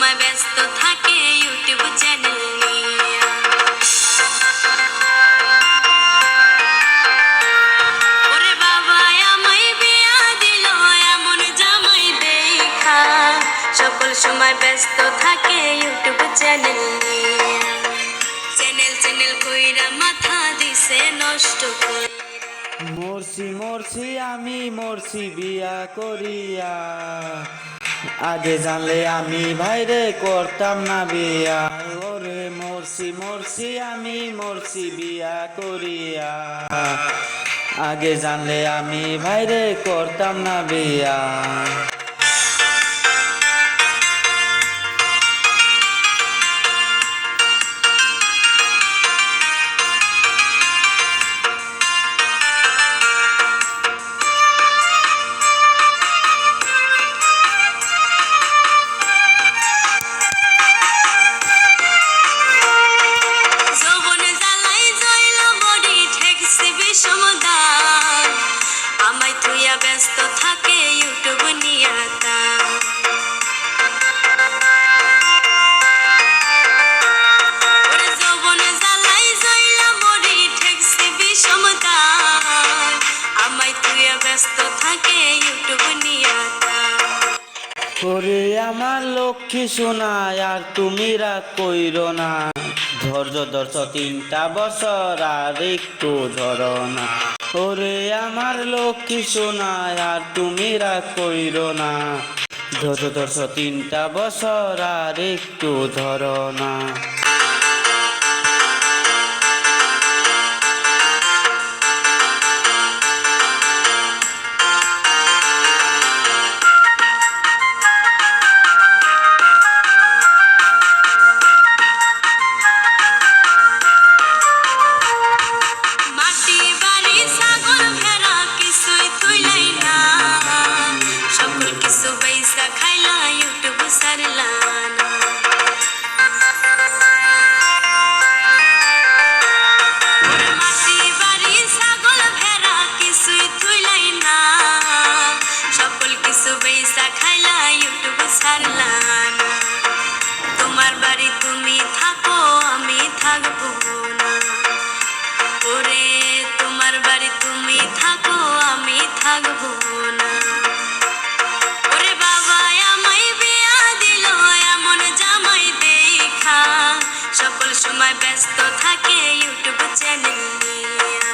সময় ব্যস্ত থাকে ইউটিউব চ্যানেল নিয়ে। ওরে বাবা আমায় বিয়া দিল এমন জামাই দেখা, সকল সময় ব্যস্ত থাকে ইউটিউব চ্যানেল নিয়ে। চ্যানেল চ্যানেল কইরা মাথা দিছে নষ্ট কইরা। মরছি মরছি আমি মরছি বিয়া করিয়া, আগে জানলে আমি ভাইরে করতাম না বিয়া। ওরে মরছি মরছি আমি মরছি বিয়া করিয়া, আগে জানলে আমি ভাইরে করতাম না বিয়া। আমায় তুইয়া ব্যস্ত থাকে ইউটিউব নিয়া তা। ওরে যৌবনে জ্বালাই জইলা মরি ঠেকছে বিষমদান, আমায় তুইয়া ব্যস্ত থাকে ইউটিউব নিয়া তা। ওরে আমার লক্ষ্মী সোনা আর তুমি রাগ কইরো না, ধৈর্য ধরছ 3টা বছর আর একটু ধরো না। ওরে আমার লক্ষ্মী সোনা আর তুমি রাগ কইরো না, ধৈর্য ধরছ 3টা বছর আর একটু ধরো না। তোমার বাড়ি তুমি থাকো আমি থাকবো না, ওরে তোমার বাড়ি তুমি থাকো আমি থাকবো না। ওরে বাবা আমায় বিয়া দিল এমন জামাই দেখা, সকল সময় ব্যস্ত থাকে ইউটিউব চ্যানেল নিয়ে।